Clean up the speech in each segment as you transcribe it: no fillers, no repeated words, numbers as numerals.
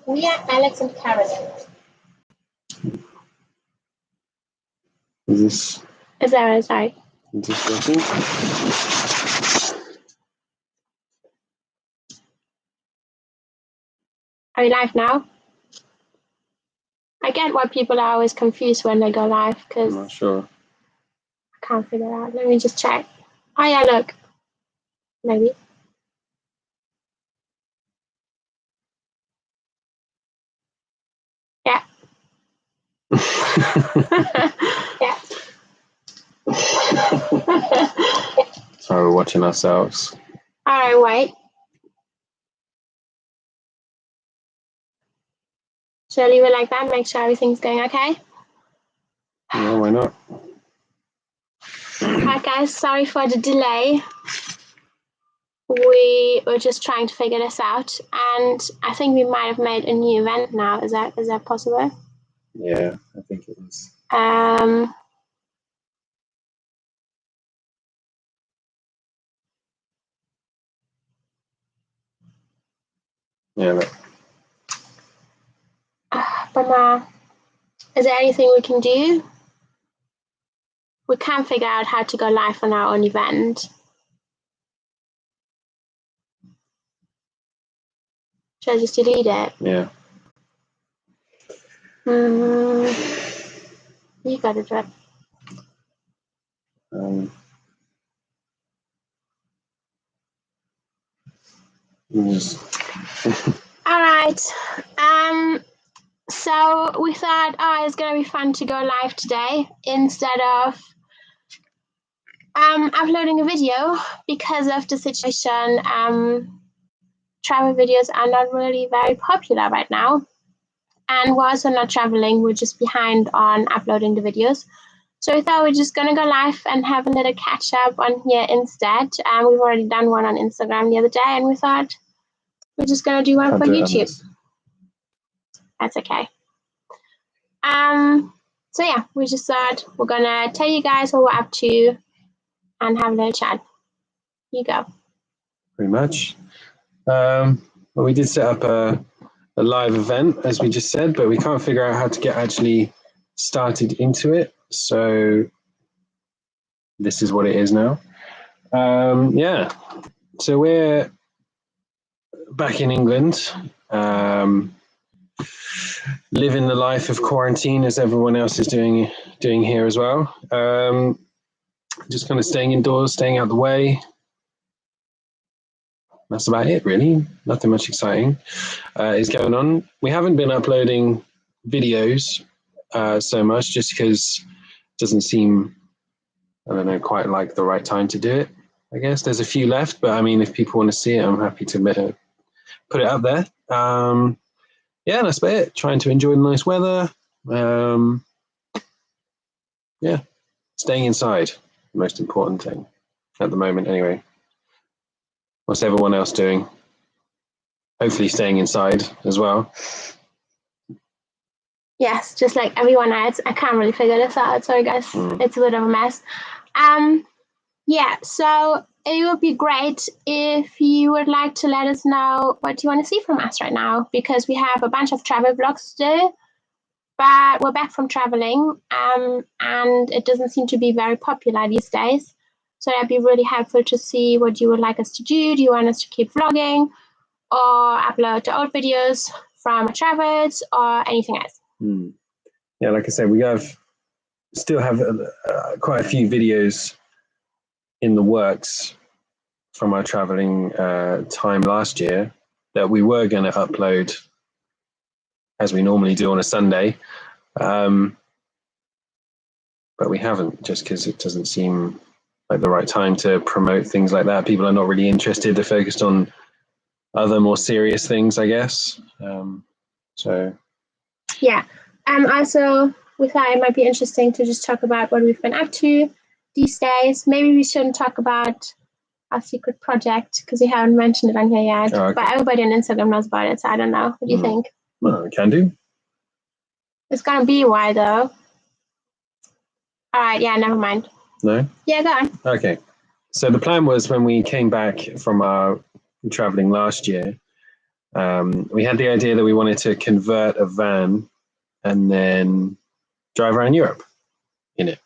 We are Alex and Caroline. Is that sorry? Is this working? Are you live now? I get why people are always confused when they go live because I'm not sure. I can't figure it out. Let me just check. Oh yeah, look. Maybe. Yeah. Yeah. Sorry, we're watching ourselves. All right, wait. Should I leave it like that? Make sure everything's going okay? No, why not? Hi guys, sorry for the delay. We were just trying to figure this out, and I think we might have made a new event now. Is that possible? Yeah, I think it is. Yeah, look. But is there anything we can do? We can't figure out how to go live on our own event. Should I just delete it? Yeah. You got it, right? All right. So we thought, it's gonna be fun to go live today instead of uploading a video because of the situation. Travel videos are not really very popular right now, and we're also not traveling. We're just behind on uploading the videos. So we thought we're just gonna go live and have a little catch up on here instead. We've already done one on Instagram the other day, and we thought we're just gonna do one for YouTube. That's okay. So yeah, we just thought we're gonna tell you guys what we're up to and have a little chat. You go. Pretty much. Well, we did set up a live event, as we just said, but we can't figure out how to get actually started into it. So this is what it is now. Yeah. So we're back in England, living the life of quarantine as everyone else is doing here as well. Just kind of staying indoors, staying out the way. That's about it, really. Nothing much exciting is going on. We haven't been uploading videos so much just because it doesn't seem, I don't know, quite like the right time to do it. I guess there's a few left, but I mean, if people want to see it, I'm happy to put it up there. Yeah, that's about it. Trying to enjoy the nice weather. Yeah, staying inside, the most important thing at the moment anyway. What's everyone else doing? Hopefully staying inside as well. Yes, just like everyone else. I can't really figure this out. Sorry guys, It's a bit of a mess. Yeah, so it would be great if you would like to let us know what you want to see from us right now, because we have a bunch of travel vlogs to do, but we're back from traveling, and it doesn't seem to be very popular these days. So that'd be really helpful to see what you would like us to do. Do you want us to keep vlogging or upload the old videos from our travels or anything else? Yeah, like I said, we still have quite a few videos in the works from our traveling time last year that we were going to upload as we normally do on a Sunday. But we haven't, just because it doesn't seem like the right time to promote things like that. People are not really interested. They're focused on other more serious things, I guess. So yeah. Also, we thought it might be interesting to just talk about what we've been up to these days. Maybe we shouldn't talk about our secret project because we haven't mentioned it on here yet. Okay. But everybody on Instagram knows about it, so I don't know. What do you think? Well, we can do. It's gonna be a while though. All right, yeah, never mind. No? Yeah, go on. Okay. So the plan was when we came back from our traveling last year, we had the idea that we wanted to convert a van and then drive around Europe in it.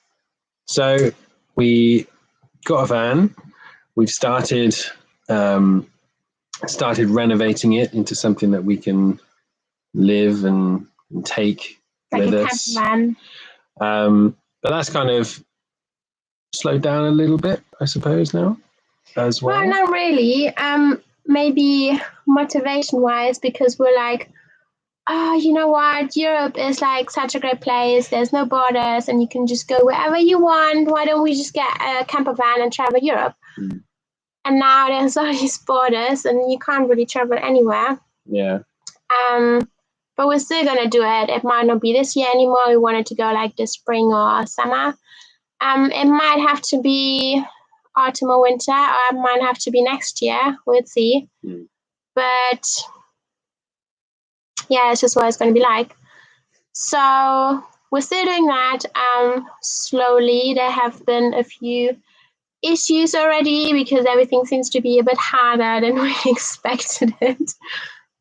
So we got a van. We've started renovating it into something that we can live and take like with a us. camper van. But that's kind of slowed down a little bit, I suppose, now as well. Well, not really. Maybe motivation-wise, because we're like, oh, you know what? Europe is like such a great place. There's no borders, and you can just go wherever you want. Why don't we just get a camper van and travel Europe? Mm. And now there's all these borders, and you can't really travel anywhere. Yeah. But we're still gonna do it. It might not be this year anymore. We wanted to go like this spring or summer. It might have to be autumn or winter, or it might have to be next year. We'll see. Mm. But yeah, it's just what it's going to be like. So we're still doing that slowly. There have been a few issues already because everything seems to be a bit harder than we expected it.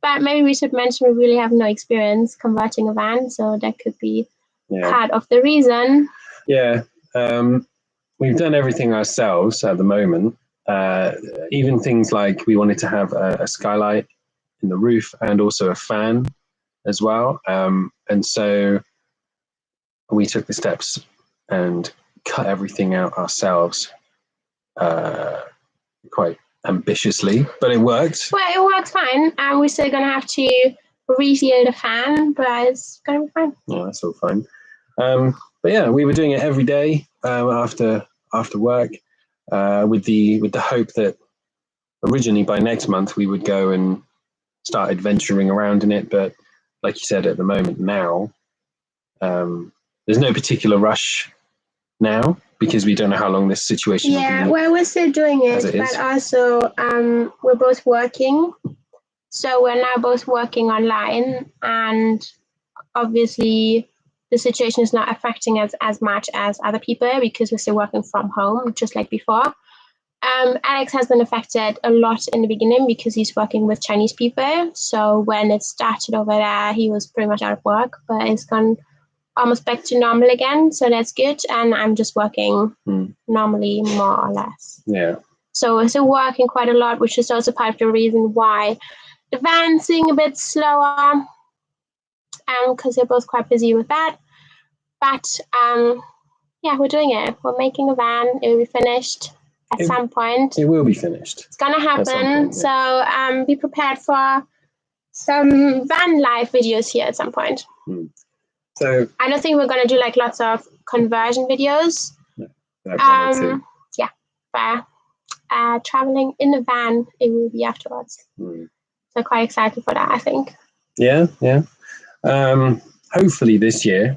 But maybe we should mention we really have no experience converting a van, so that could be part of the reason. Yeah. We've done everything ourselves at the moment. Even things like we wanted to have a skylight in the roof and also a fan as well. And so we took the steps and cut everything out ourselves quite ambitiously, but it worked. Well, it works fine. We're still going to have to reseal the fan, but it's going to be fine. Yeah, that's all fine. But yeah, we were doing it every day after work with the hope that originally by next month we would go and start adventuring around in it. But like you said, at the moment now, there's no particular rush now because we don't know how long this situation will be. Yeah, well, we're still doing it, but also we're both working. So we're now both working online, and obviously the situation is not affecting us as much as other people because we're still working from home, just like before. Alex has been affected a lot in the beginning because he's working with Chinese people. So when it started over there, he was pretty much out of work, but it's gone almost back to normal again. So that's good. And I'm just working normally, more or less. Yeah. So we're still working quite a lot, which is also part of the reason why the van's being a bit slower, because they're both quite busy with that. But yeah, we're doing it. We're making a van. It will be finished at some point. It will be finished. It's gonna happen. Point, yeah. So be prepared for some van life videos here at some point. So I don't think we're gonna do like lots of conversion videos. No, yeah, but traveling in a van it will be afterwards. So quite excited for that, I think. Yeah. Hopefully this year.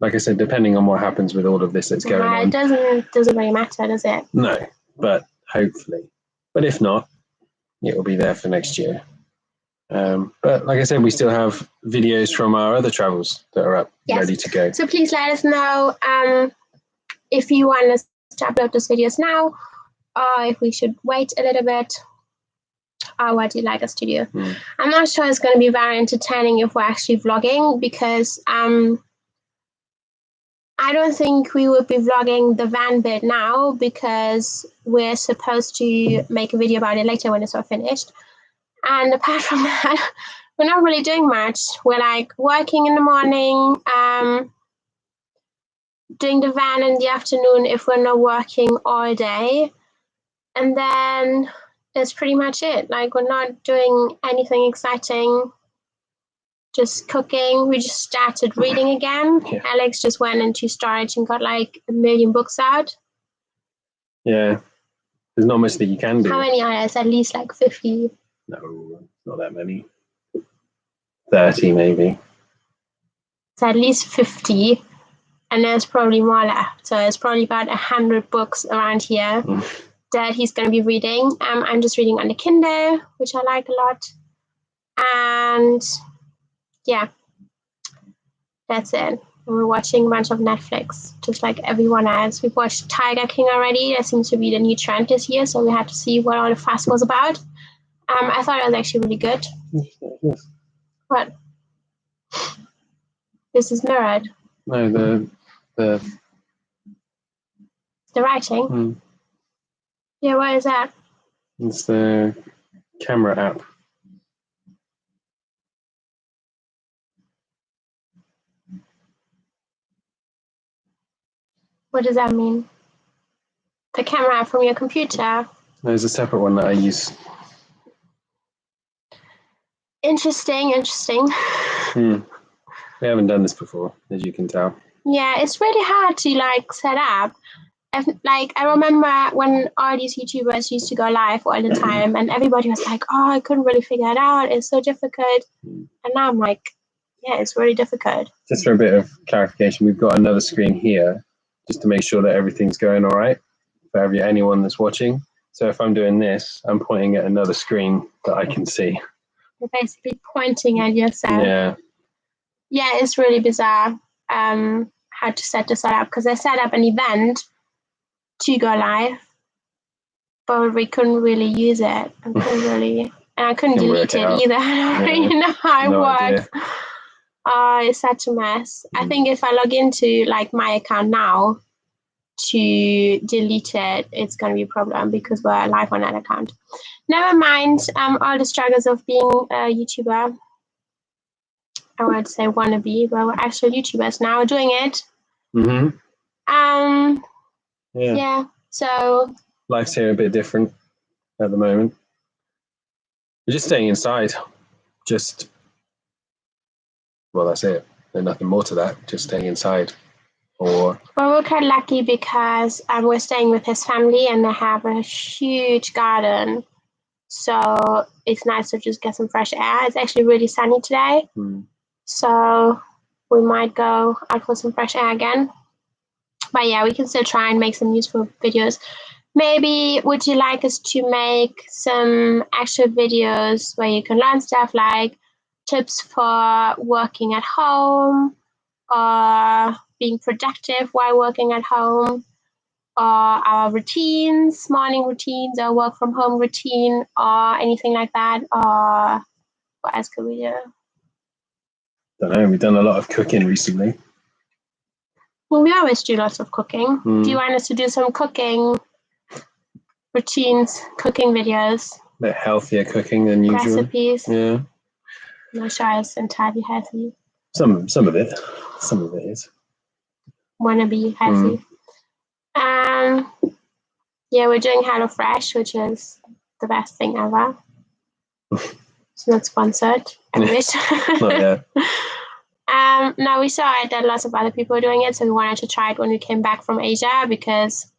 Like I said, depending on what happens with all of this that's going on. It doesn't really matter, does it? No, but hopefully. But if not, it will be there for next year. But like I said, we still have videos from our other travels that are up, ready to go. So please let us know if you want us to upload those videos now, or if we should wait a little bit, or what you'd like us to do. I'm not sure it's going to be very entertaining if we're actually vlogging, because I don't think we would be vlogging the van bit now because we're supposed to make a video about it later when it's all finished. And apart from that, we're not really doing much. We're like working in the morning, doing the van in the afternoon if we're not working all day. And then that's pretty much it. Like, we're not doing anything exciting. Just cooking. We just started reading again. Yeah. Alex just went into storage and got like 1 million books out. Yeah, there's not much that you can do. How many are there? At least like 50. No, not that many. 30 maybe. It's at least 50, and there's probably more left. So there's probably about 100 books around here that he's going to be reading. I'm just reading on the Kindle, which I like a lot. And yeah, that's it. We're watching a bunch of Netflix, just like everyone else. We've watched Tiger King already. That seems to be the new trend this year, so we had to see what all the fuss was about. I thought it was actually really good. Yes. What? This is mirrored. No, the writing. Yeah, what is that? It's the camera app. What does that mean? The camera app from your computer? There's a separate one that I use. Interesting. We haven't done this before, as you can tell. Yeah, it's really hard to like set up. I remember when all these YouTubers used to go live all the time, and everybody was like, "Oh, I couldn't really figure it out. It's so difficult." And now I'm like, "Yeah, it's really difficult." Just for a bit of clarification, we've got another screen here, just to make sure that everything's going all right for anyone that's watching. So if I'm doing this, I'm pointing at another screen that I can see. You're basically pointing at yourself. Yeah. Yeah, it's really bizarre. How to set this up, because I set up an event to go live, but we couldn't really use it. I couldn't delete it either. I don't really know how it works. It's such a mess. I think if I log into like my account now to delete it, it's going to be a problem because we're live on that account. Never mind all the struggles of being a YouTuber. I would say wannabe, but we're actual YouTubers now doing it. Yeah. So life's here a bit different at the moment. We're just staying inside. Well, that's it. There's nothing more to that. Just staying inside. Well, we're quite lucky because we're staying with his family and they have a huge garden. So it's nice to just get some fresh air. It's actually really sunny today. So we might go out for some fresh air again. But yeah, we can still try and make some useful videos. Maybe would you like us to make some actual videos where you can learn stuff like tips for working at home or being productive while working at home, or our routines, morning routines or work from home routine or anything like that? Or what else could we do? Don't know. We've done a lot of cooking recently. Well, we always do lots of cooking. Do you want us to do some cooking routines, cooking videos? A bit healthier cooking than usual. Recipes. Yeah. I'm not sure it's entirely healthy. Some of it is. Wanna be healthy. Yeah, we're doing HelloFresh, which is the best thing ever. It's not sponsored. I wish. Not yet. No, we saw it that lots of other people were doing it, so we wanted to try it when we came back from Asia because,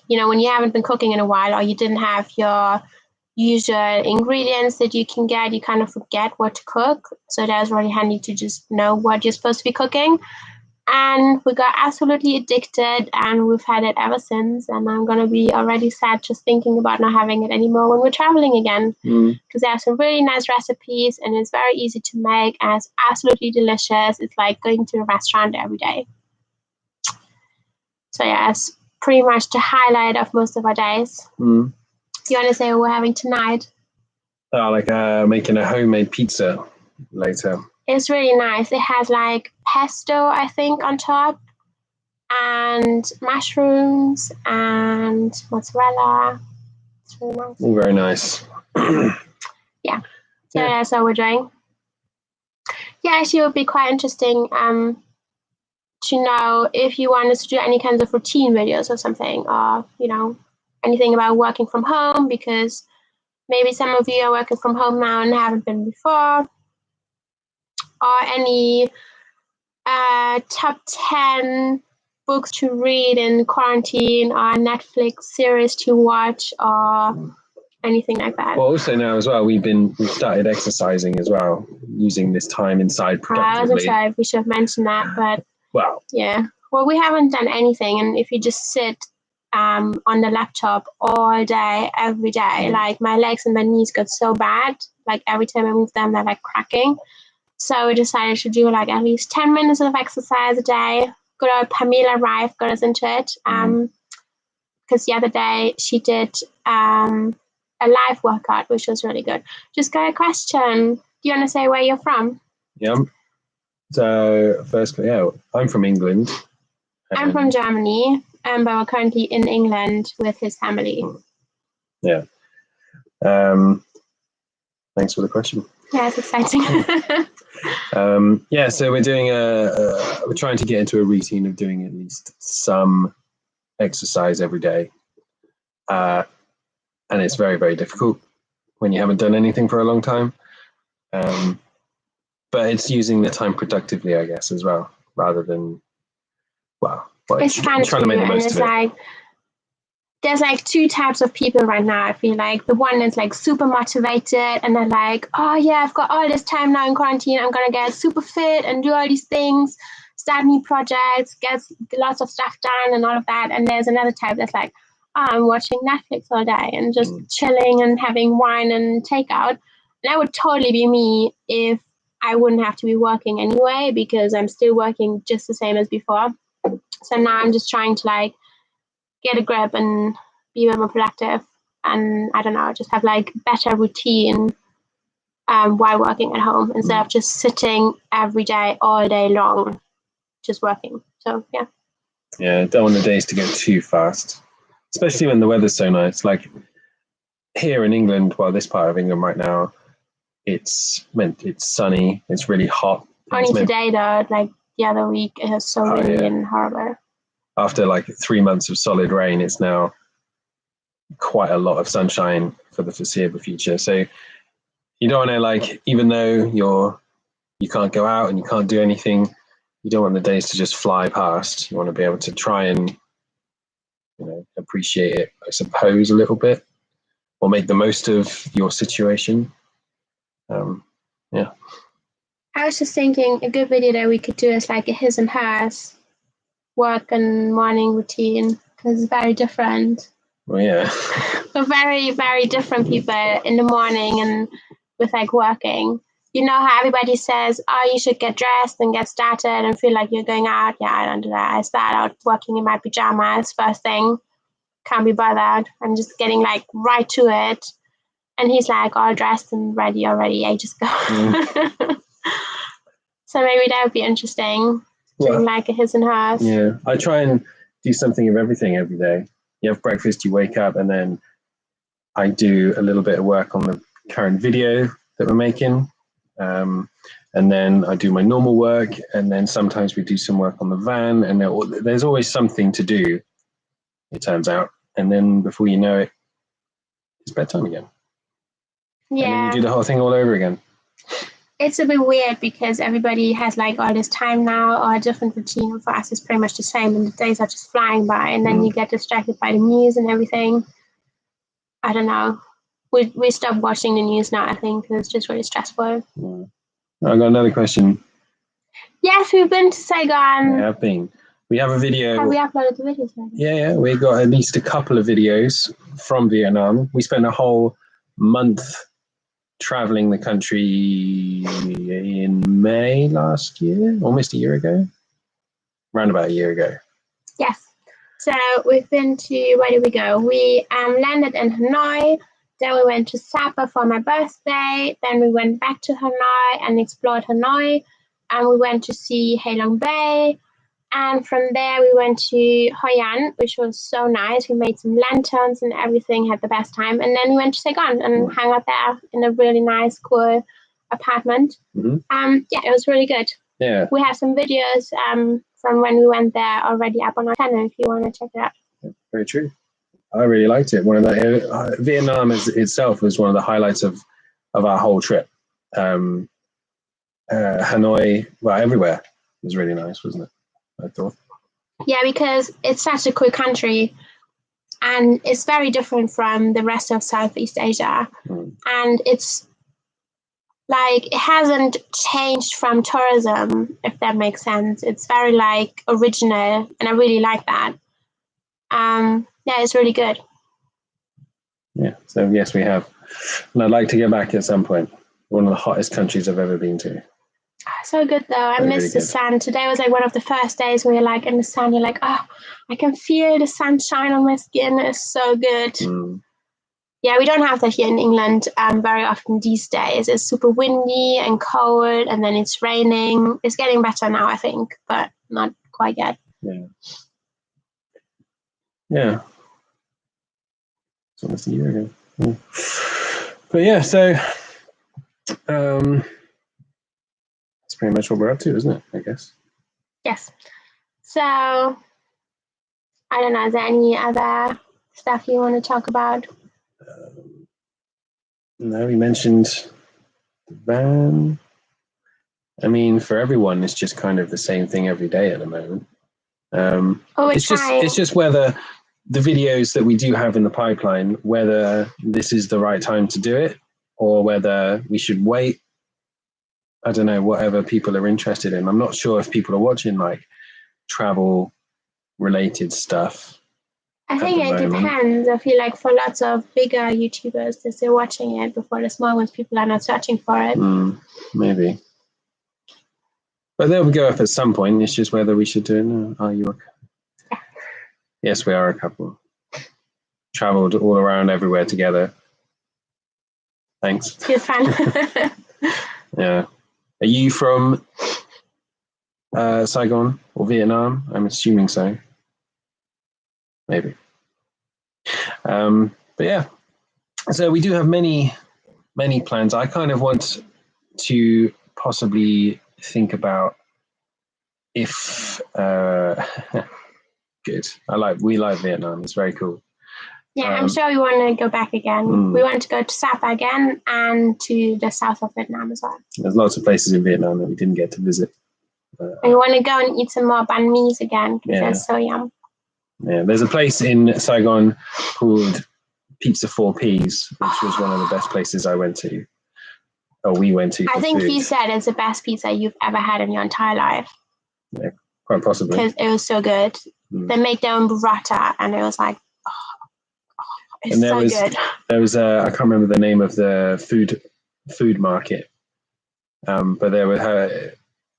you know, when you haven't been cooking in a while or you didn't have your usual ingredients that you can get, you kind of forget what to cook. So that was really handy to just know what you're supposed to be cooking. And we got absolutely addicted and we've had it ever since. And I'm going to be already sad just thinking about not having it anymore when we're traveling again. Because there are some really nice recipes and it's very easy to make and it's absolutely delicious. It's like going to a restaurant every day. So yeah, it's pretty much the highlight of most of our days. You want to say what we're having tonight? Like making a homemade pizza later. It's really nice. It has like pesto, I think, on top, and mushrooms and mozzarella. It's really nice. All very nice. Yeah. So that's what we're doing. Yeah, actually, it would be quite interesting to know if you want us to do any kinds of routine videos or something, or, you know, anything about working from home, because maybe some of you are working from home now and haven't been before. Or any top 10 books to read in quarantine or Netflix series to watch or anything like that. Well, also now as well, we've started exercising as well, using this time inside productively. I wasn't sure if we should have mentioned that, but yeah. Well, we haven't done anything, and if you just sit on the laptop all day, every day, like my legs and my knees got so bad, like every time I move them, they're like cracking. So we decided to do like at least 10 minutes of exercise a day. Good old Pamela Rife got us into it. Because the other day she did a live workout, which was really good. Just got a question. you want to say where you're from? Yeah. So first, yeah, I'm from England. I'm from Germany, but we're currently in England with his family. Yeah. Thanks for the question. Yeah, it's exciting. Yeah, so we're doing we're trying to get into a routine of doing at least some exercise every day, and it's very, very difficult when you haven't done anything for a long time. But it's using the time productively, I guess, as well, rather than it's fun trying to make the most of it. Like, there's like two types of people right now. I feel like the one is like super motivated and they're like, oh yeah, I've got all this time now in quarantine. I'm gonna get super fit and do all these things, start new projects, get lots of stuff done and all of that. And there's another type that's like, oh, I'm watching Netflix all day and just chilling and having wine and takeout. And that would totally be me if I wouldn't have to be working anyway, because I'm still working just the same as before. So now I'm just trying to like get a grip and be a bit more productive, and I don't know, just have like better routine while working at home instead of just sitting every day all day long just working. So yeah, don't want the days to go too fast, especially when the weather's so nice. Like here in England, well, this part of England right now, it's sunny, it's really hot. Only today though, like the other week, it was so windy and horrible. After like 3 months of solid rain, it's now quite a lot of sunshine for the foreseeable future. So you don't want to, like, even though you can't go out and you can't do anything, you don't want the days to just fly past. You want to be able to try and appreciate it, I suppose, a little bit, or make the most of your situation. Yeah. I was just thinking a good video that we could do is like a his and hers work and morning routine, because it's very different. Well, yeah. We're very, very different people in the morning and with like working. You know how everybody says, oh, you should get dressed and get started and feel like you're going out? Yeah, I don't do that. I start out working in my pajamas first thing. Can't be bothered. I'm just getting like right to it. And he's like all dressed and ready already ages ago. So maybe that would be interesting. Doing like a his and hers. Yeah, I try and do something of everything every day. You have breakfast, you wake up, and then I do a little bit of work on the current video that we're making. And then I do my normal work, and then sometimes we do some work on the van, and there's always something to do, it turns out. And then before you know it, it's bedtime again. Yeah. And then you do the whole thing all over again. It's a bit weird because everybody has like all this time now or a different routine. For us, it's pretty much the same, and the days are just flying by, and then you get distracted by the news and everything. I don't know. We stopped watching the news now, I think, because it's just really stressful. Yeah. I got another question. Yes, we've been to Saigon. We have been. We have a video. Have we uploaded the videos already? Yeah, we got at least a couple of videos from Vietnam. We spent a whole month traveling the country in May last year, almost a year ago, around about a year ago. Yes. So we've been to, where did we go? We landed in Hanoi. Then we went to Sapa for my birthday. Then we went back to Hanoi and explored Hanoi. And we went to see Halong Bay. And from there, we went to Hoi An, which was so nice. We made some lanterns and everything, had the best time. And then we went to Saigon and hung out there in a really nice, cool apartment. Mm-hmm. Yeah, it was really good. Yeah. We have some videos from when we went there already up on our channel if you want to check it out. Very true. I really liked it. One of the Vietnam itself was one of the highlights of our whole trip. Hanoi, well, everywhere was really nice, wasn't it? I thought. Yeah, because it's such a cool country, and it's very different from the rest of Southeast Asia, and it's like it hasn't changed from tourism, if that makes sense. It's very like original, and I really like that. Yeah, it's really good. Yeah, so yes, we have, and I'd like to get back at some point. One of the hottest countries I've ever been to. So good though. I miss the sun. Today was like one of the first days where you're like in the sun. You're like, oh, I can feel the sunshine on my skin. It's so good. Yeah, we don't have that here in England very often these days. It's super windy and cold, and then it's raining. It's getting better now, I think, but not quite yet. Yeah. Yeah. It's almost a year ago. Yeah. But yeah, so that's pretty much what we're up to, isn't it? I guess. Yes. So, I don't know, is there any other stuff you want to talk about? No, we mentioned the van. I mean, for everyone, it's just kind of the same thing every day at the moment. It's just whether the videos that we do have in the pipeline, whether this is the right time to do it or whether we should wait. I don't know, whatever people are interested in. I'm not sure if people are watching like travel related stuff. I think it depends. I feel like for lots of bigger YouTubers, they're still watching it, before the small ones, people are not searching for it. Maybe. But they'll go up at some point. It's just whether we should do it now. Are you a couple? Yeah. Yes, we are a couple. Traveled all around everywhere together. Thanks. It's fun. Yeah. Are you from Saigon or Vietnam? I'm assuming so. Maybe. But yeah. So we do have many plans. I kind of want to possibly think about if good. We like Vietnam. It's very cool. Yeah, I'm sure we want to go back again. We want to go to Sapa again and to the south of Vietnam as well. There's lots of places in Vietnam that we didn't get to visit. And we want to go and eat some more banh mi's again because they're so yum. Yeah, there's a place in Saigon called Pizza 4Ps, which was one of the best places I went to. Or we went to. I think food. you said it's the best pizza you've ever had in your entire life. Yeah, quite possibly. Because it was so good. They make their own burrata, and it was like, it's so good. There was I can't remember the name of the food market, but there were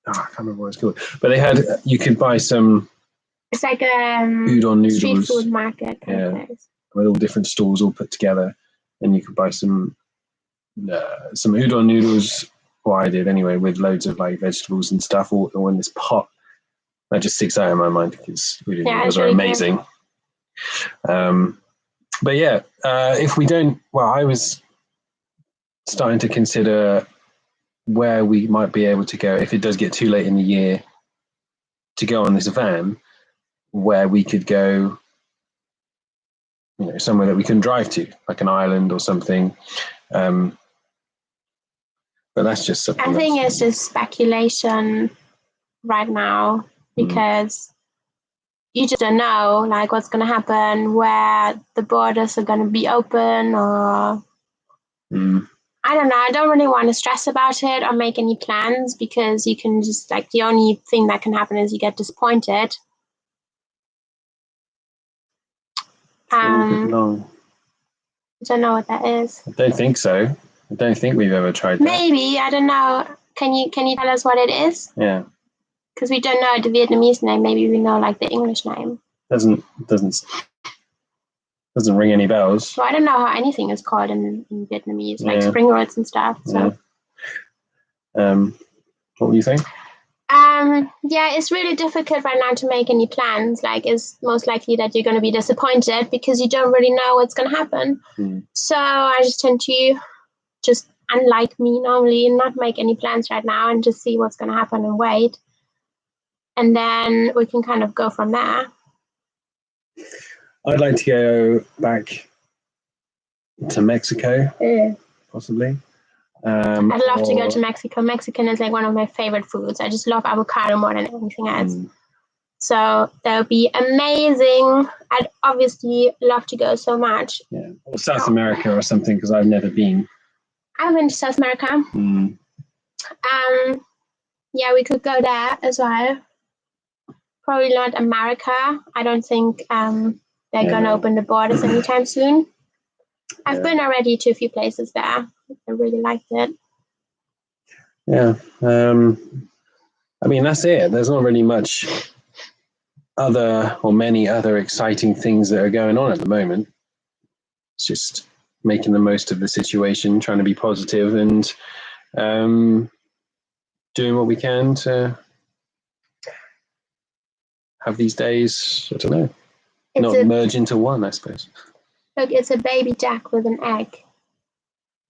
I can't remember what it's called. But they had, you could buy some. It's like a udon noodles. Street food market. Yeah, with all different stalls all put together, and you could buy some udon noodles. Well, I did anyway, with loads of like vegetables and stuff, all in this pot. That just sticks out in my mind because udon noodles are amazing. But yeah, if we don't, well, I was starting to consider where we might be able to go if it does get too late in the year to go on this van, where we could go, somewhere that we can drive to, like an island or something. But that's just something. I think it's just speculation right now because you just don't know like what's going to happen, where the borders are going to be open, or I don't know. I don't really want to stress about it or make any plans because you can just like, the only thing that can happen is you get disappointed. I don't know what that is. I don't think so. I don't think we've ever tried that. Maybe, I don't know. Can you tell us what it is? Yeah. Because we don't know the Vietnamese name. Maybe we know like the English name. Doesn't ring any bells. Well, I don't know how anything is called in Vietnamese, like spring rolls and stuff. So. Yeah. What do you think? Yeah, it's really difficult right now to make any plans. Like, it's most likely that you're going to be disappointed because you don't really know what's going to happen. So I just tend to just, unlike me normally, not make any plans right now and just see what's going to happen and wait. And then we can kind of go from there. I'd like to go back to Mexico, possibly. I'd love to go to Mexico. Mexican is like one of my favorite foods. I just love avocado more than anything else. So that would be amazing. I'd obviously love to go so much. Yeah, or South America or something, because I've never been. I've been to South America. Yeah, we could go there as well. Probably not America. I don't think they're going to open the borders anytime soon. I've been already to a few places there. I really liked it. Yeah. I mean, that's it. There's not really much many other exciting things that are going on at the moment. It's just making the most of the situation, trying to be positive, and doing what we can to have these days, I don't know, not merge into one, I suppose. Look, it's a baby duck with an egg.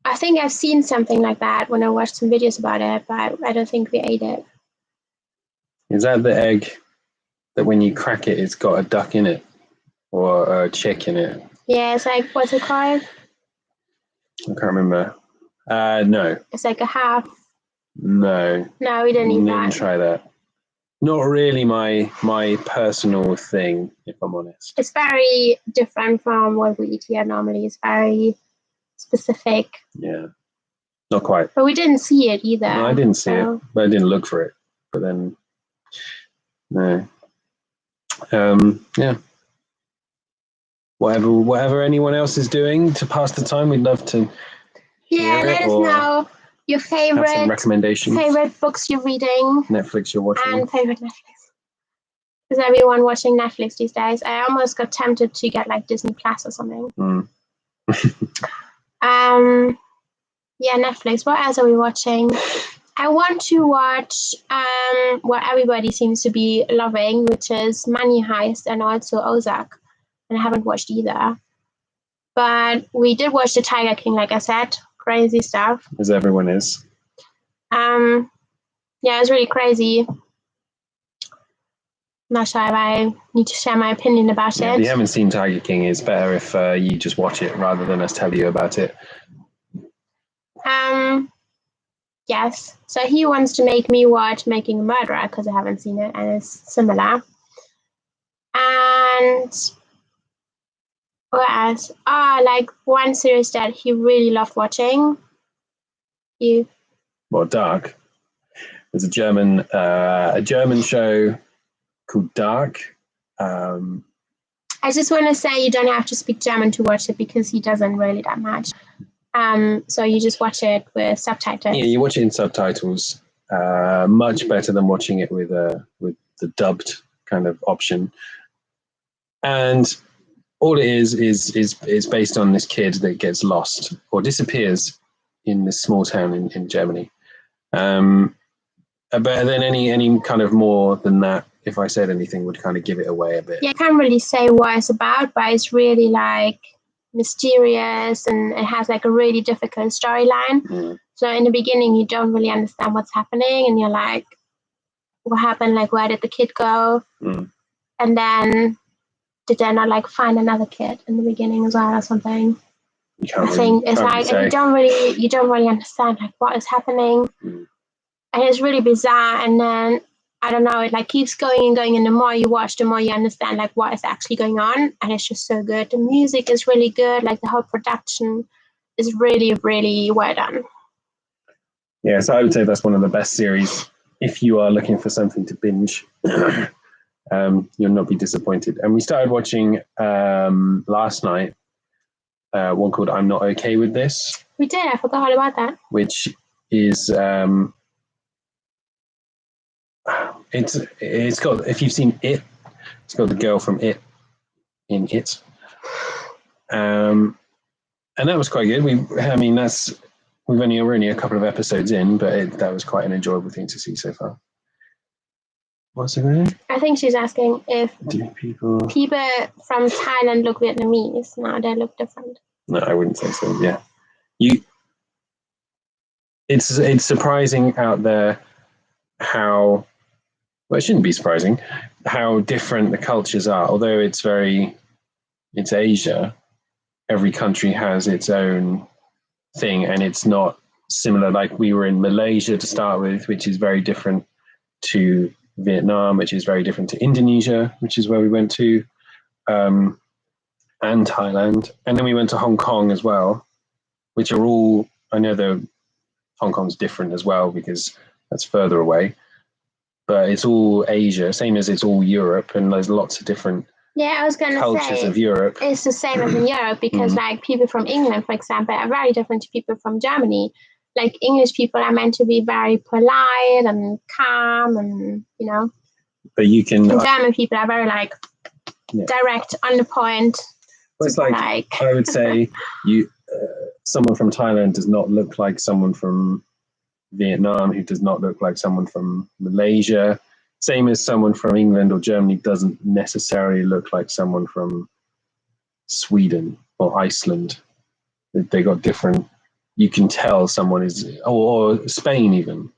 I think I've seen something like that when I watched some videos about it, but I don't think we ate it. Is that the egg that when you crack it, it's got a duck in it or a chick in it? Yeah, it's like, what's it called? I can't remember. No. It's like a half. No. No, we didn't eat that. Didn't try that. Not really my personal thing, if I'm honest. It's very different from what we eat here normally. It's very specific. Yeah. Not quite. But we didn't see it either. No, I didn't see it, but I didn't look for it. But then, no. Yeah. Whatever anyone else is doing to pass the time, we'd love to hear it. Let us know your favorite recommendations. Favorite books you're reading. Netflix you're watching. And favorite Netflix. Is everyone watching Netflix these days? I almost got tempted to get like Disney Plus or something. Yeah, Netflix. What else are we watching? I want to watch what everybody seems to be loving, which is Money Heist and also Ozark. And I haven't watched either. But we did watch The Tiger King, like I said. Crazy stuff. As everyone is. Yeah, it's really crazy. Not sure if I need to share my opinion about it. If you haven't seen Tiger King, it's better if you just watch it rather than us tell you about it. Yes. So he wants to make me watch Making a Murderer because I haven't seen it and it's similar. And what else? Like one series that he really loved watching. Well, Dark. There's a German show called Dark. I just want to say you don't have to speak German to watch it because he doesn't really that much. So you just watch it with subtitles. Yeah, you watch it in subtitles. Much better than watching it with the dubbed kind of option. And all it is based on this kid that gets lost or disappears in this small town in Germany. But then any kind of more than that, if I said anything, would kind of give it away a bit. Yeah, I can't really say what it's about, but it's really like mysterious and it has like a really difficult storyline. So in the beginning, you don't really understand what's happening and you're like, what happened? Like, where did the kid go? And then did they not like find another kid in the beginning as well or something? I think it's like you don't really understand like what is happening. And it's really bizarre. And then I don't know, it like keeps going and going, and the more you watch, the more you understand like what is actually going on. And it's just so good. The music is really good, like the whole production is really, really well done. Yeah, so I would say that's one of the best series. If you are looking for something to binge, you'll not be disappointed. And we started watching last night one called I'm Not Okay With This. We did, I forgot all about that. Which is it's got, if you've seen It, it's got the girl from It in It. And that was quite good. We're only a couple of episodes in, but that was quite an enjoyable thing to see so far. What's it going on? I think she's asking if people from Thailand look Vietnamese. No, they look different. No, I wouldn't say so. Yeah, it's surprising out there how, well, it shouldn't be surprising how different the cultures are. Although it's Asia, every country has its own thing, and it's not similar. Like we were in Malaysia to start with, which is very different to Vietnam, which is very different to Indonesia, which is where we went to, and Thailand. And then we went to Hong Kong as well, which are all, I know Hong Kong's different as well because that's further away, but it's all Asia, same as it's all Europe, and there's lots of different cultures of Europe. It's the same as in Europe because like people from England, for example, are very different to people from Germany. Like English people are meant to be very polite and calm and, but you can... And German people are very direct, on the point. Well, it's like I would say someone from Thailand does not look like someone from Vietnam, who does not look like someone from Malaysia. Same as someone from England or Germany doesn't necessarily look like someone from Sweden or Iceland. They got different. You can tell someone is, or Spain even.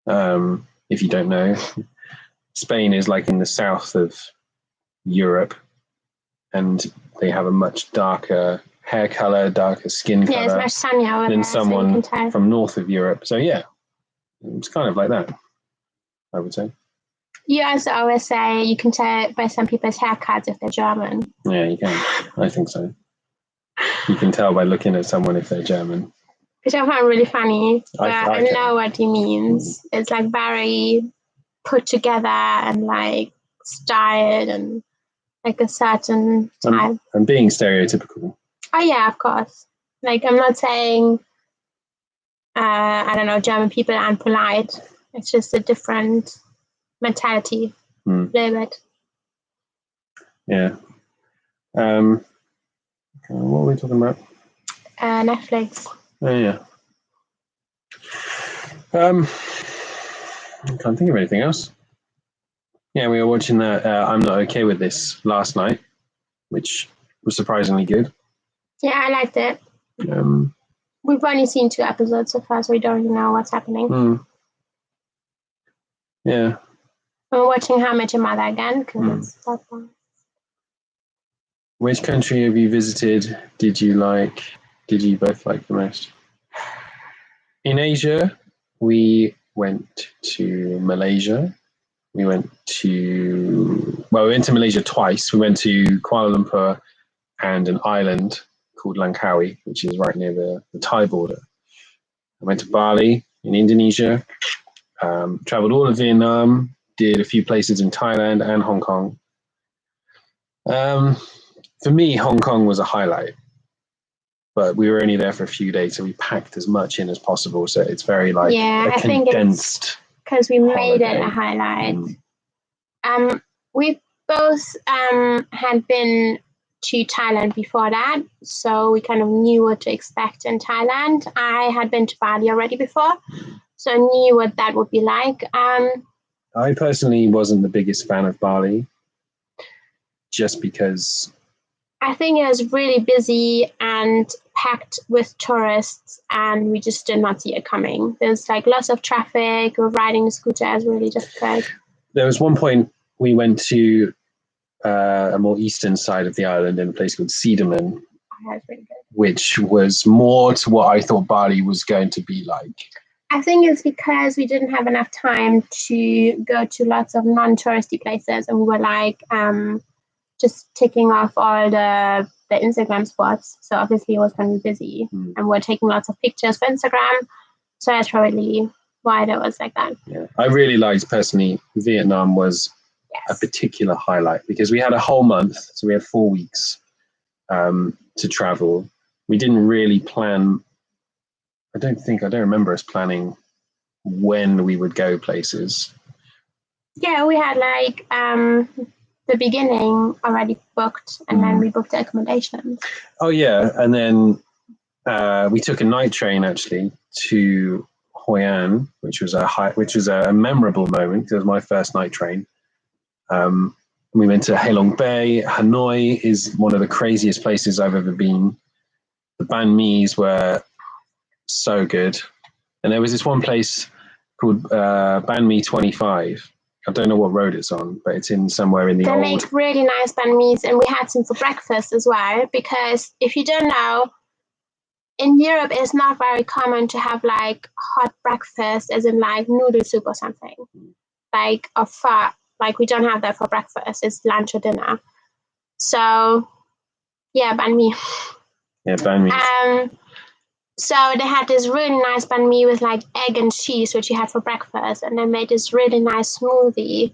If you don't know, Spain is like in the south of Europe, and they have a much darker hair color, darker skin color it's much sunnier than someone so from north of Europe. So yeah, it's kind of like that, I would say. You also always say you can tell by some people's haircuts if they're German. Yeah, you can. I think so. You can tell by looking at someone if they're German. Which I find really funny, but I can. know what he means. It's like very put together and like styled and like a certain type. And being stereotypical. Oh yeah, of course. Like I'm not saying, I don't know, German people aren't polite. It's just a different mentality, a little bit. Yeah. What were we talking about? Netflix. Oh yeah. I can't think of anything else. Yeah, we were watching that I'm Not Okay With This last night, which was surprisingly good. Yeah, I liked it. We've only seen 2 episodes so far, so we don't even know what's happening. Yeah. We're watching How I Met Your Mother again because it's that one. Which country have you visited? Did you both like the most? In Asia, we went to Malaysia. We went to Malaysia twice. We went to Kuala Lumpur and an island called Langkawi, which is right near the Thai border. I went to Bali in Indonesia, traveled all of Vietnam, did a few places in Thailand and Hong Kong. For me, Hong Kong was a highlight, but we were only there for a few days, so we packed as much in as possible. So it's very like a condensed. Because we made it a highlight. We both had been to Thailand before that, so we kind of knew what to expect in Thailand. I had been to Bali already before, so I knew what that would be like. I personally wasn't the biggest fan of Bali, just because I think it was really busy and packed with tourists, and we just did not see it coming. There's like lots of traffic. We're riding the scooter is really difficult. There was one point we went to a more eastern side of the island in a place called Cedarman, which was more to what I thought Bali was going to be like. I think it's because we didn't have enough time to go to lots of non-touristy places, and we were like just ticking off all the Instagram spots. So obviously it was going to be busy, and we're taking lots of pictures for Instagram. So that's probably why that was like that. Yeah, I really liked personally. Vietnam was a particular highlight because we had a whole month, so we had 4 weeks to travel. We didn't really plan. I don't remember us planning when we would go places. Yeah, we had like the beginning already booked, and then we booked the accommodation. Oh yeah, and then we took a night train actually to Hoi An, which was a memorable moment because it was my first night train. We went to Halong Bay. Hanoi is one of the craziest places I've ever been. The banh mi's were so good, and there was this one place called Banh Mi 25. I don't know what road it's on, but it's in somewhere in the old. They make really nice banh mi's, and we had some for breakfast as well. Because if you don't know, in Europe it's not very common to have like hot breakfast, as in like noodle soup or something, like or pho. Like we don't have that for breakfast. It's lunch or dinner. So yeah, banh mi. Yeah, banh mi. So they had this really nice banh mi with like egg and cheese, which you had for breakfast, and they made this really nice smoothie,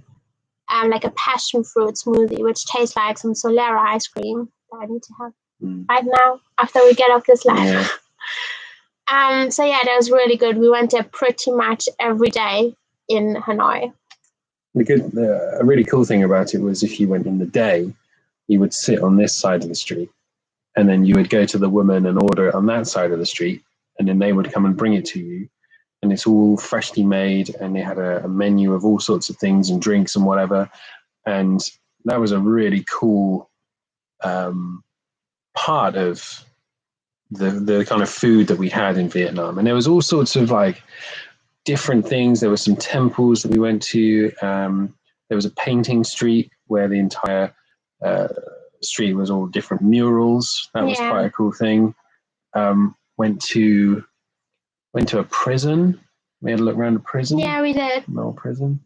like a passion fruit smoothie, which tastes like some Solera ice cream that I need to have right now after we get off this live. Yeah. So yeah, that was really good. We went there pretty much every day in Hanoi. A really cool thing about it was if you went in the day, you would sit on this side of the street, and then you would go to the woman and order it on that side of the street, and then they would come and bring it to you. And it's all freshly made, and they had a menu of all sorts of things and drinks and whatever. And that was a really cool part of the kind of food that we had in Vietnam. And there was all sorts of like different things. There were some temples that we went to. There was a painting street where the entire street was all different murals. That was quite a cool thing. Went to a prison. We had a look around a prison. Yeah, we did. An old prison.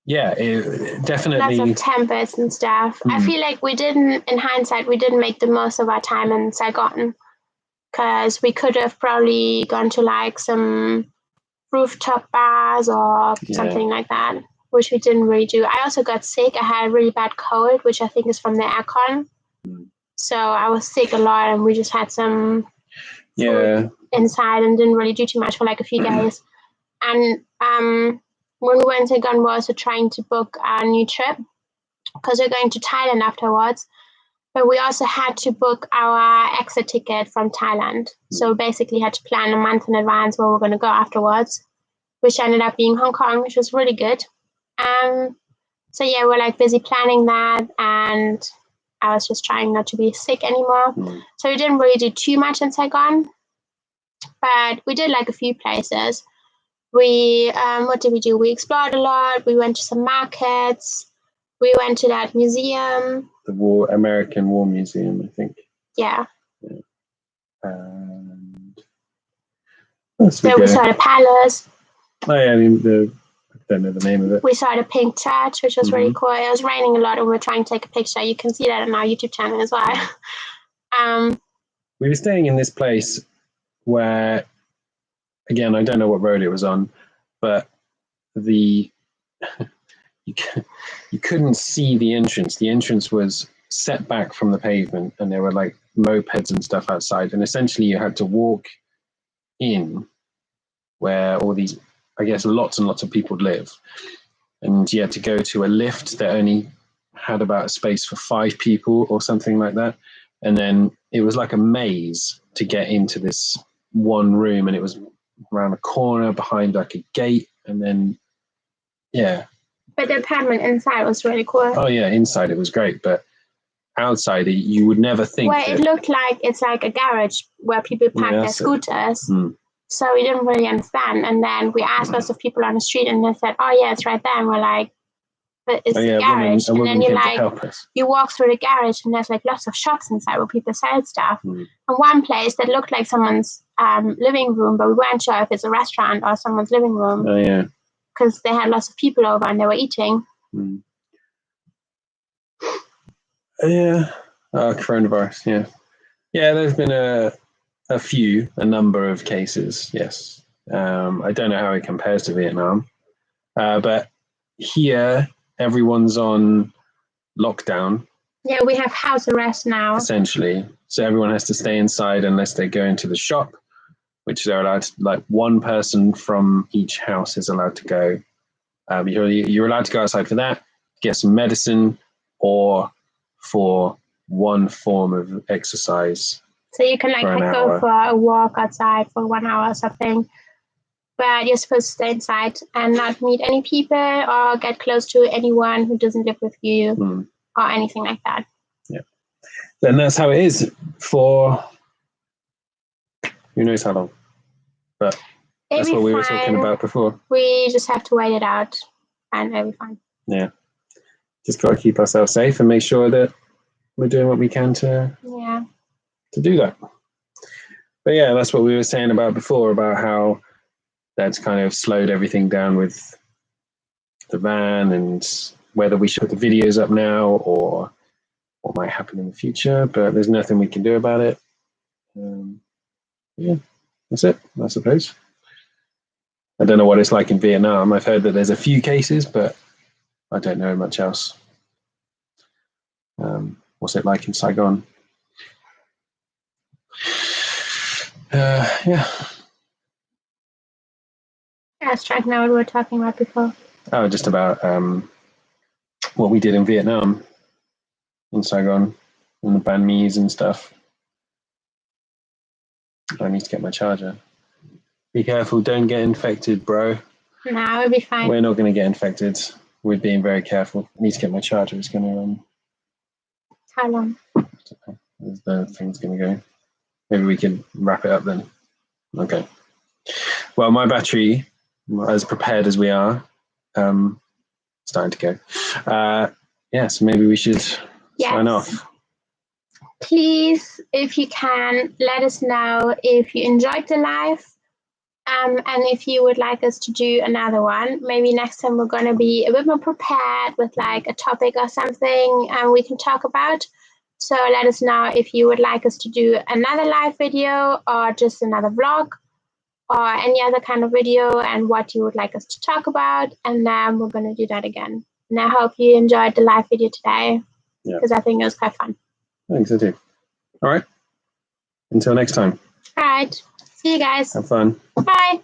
Yeah, it definitely. Lots of temples and stuff. I feel like in hindsight, we didn't make the most of our time in Saigon, because we could have probably gone to like some rooftop bars or something like that, which we didn't really do. I also got sick. I had a really bad cold, which I think is from the aircon. So I was sick a lot, and we just had some food inside and didn't really do too much for like a few days. And when we went to Saigon, we were also trying to book our new trip, because we're going to Thailand afterwards. But we also had to book our exit ticket from Thailand. So basically had to plan a month in advance where we're going to go afterwards, which ended up being Hong Kong, which was really good. So yeah, we're like busy planning that, and I was just trying not to be sick anymore. So we didn't really do too much in Saigon, but we did like a few places. We, what did we do? We explored a lot. We went to some markets. We went to that museum. The American War Museum, I think. Yeah. And so we saw the palace. Oh yeah, I don't know the name of it. We saw the pink church, which was really cool. It was raining a lot, and we were trying to take a picture. You can see that on our YouTube channel as well. We were staying in this place where, again, I don't know what road it was on, but you couldn't see the entrance. The entrance was set back from the pavement, and there were like mopeds and stuff outside. And essentially you had to walk in where all these, I guess, lots and lots of people live. And you had to go to a lift that only had about space for 5 people or something like that. And then it was like a maze to get into this one room, and it was around a corner behind like a gate. And then, But the apartment inside was really cool. Oh yeah, inside it was great, but outside you would never think. Well, it looked like it's like a garage where people park their scooters. So we didn't really understand. And then we asked lots of people on the street, and they said, "Oh yeah, it's right there." And we're like, "But it's a garage." And then you walk through the garage, and there's like lots of shops inside where people sell stuff. And one place that looked like someone's living room, but we weren't sure if it's a restaurant or someone's living room. Oh yeah. Because they had lots of people over and they were eating. Coronavirus. Yeah. There's been a number of cases. Yes. I don't know how it compares to Vietnam, but here everyone's on lockdown. Yeah, we have house arrest now. Essentially, so everyone has to stay inside unless they go into the shop, which they're allowed to, like one person from each house is allowed to go. You're allowed to go outside for that, get some medicine, or for one form of exercise. So you can like go for a walk outside for 1 hour or something, but you're supposed to stay inside and not meet any people or get close to anyone who doesn't live with you or anything like that. Yeah. Then that's how it is for who knows how long. But that's what we were talking about before. We just have to wait it out and it'll be fine. Yeah. Just got to keep ourselves safe and make sure that we're doing what we can to do that. But yeah, that's what we were saying about before, about how that's kind of slowed everything down with the van, and whether we should put the videos up now or what might happen in the future, but there's nothing we can do about it. Yeah, that's it, I suppose. I don't know what it's like in Vietnam. I've heard that there's a few cases, but I don't know much else. What's it like in Saigon? Yeah. Strike now what we were talking about before. Oh, just about what we did in Vietnam, in Saigon. and the banh mi's and stuff. I need to get my charger. Be careful, don't get infected, bro. No, it'll be fine. We're not going to get infected. We're being very careful. I need to get my charger. It's going to How long? the thing's going to go. Maybe we can wrap it up then. Okay. Well, my battery, as prepared as we are, starting to go. Yeah, so maybe we should sign off. Please, if you can, let us know if you enjoyed the live. And if you would like us to do another one, maybe next time we're going to be a bit more prepared with like a topic or something we can talk about. So let us know if you would like us to do another live video or just another vlog or any other kind of video and what you would like us to talk about. And then we're going to do that again. And I hope you enjoyed the live video today because I think it was quite fun. Thanks, I do. All right. Until next time. All right. See you guys. Have fun. Bye.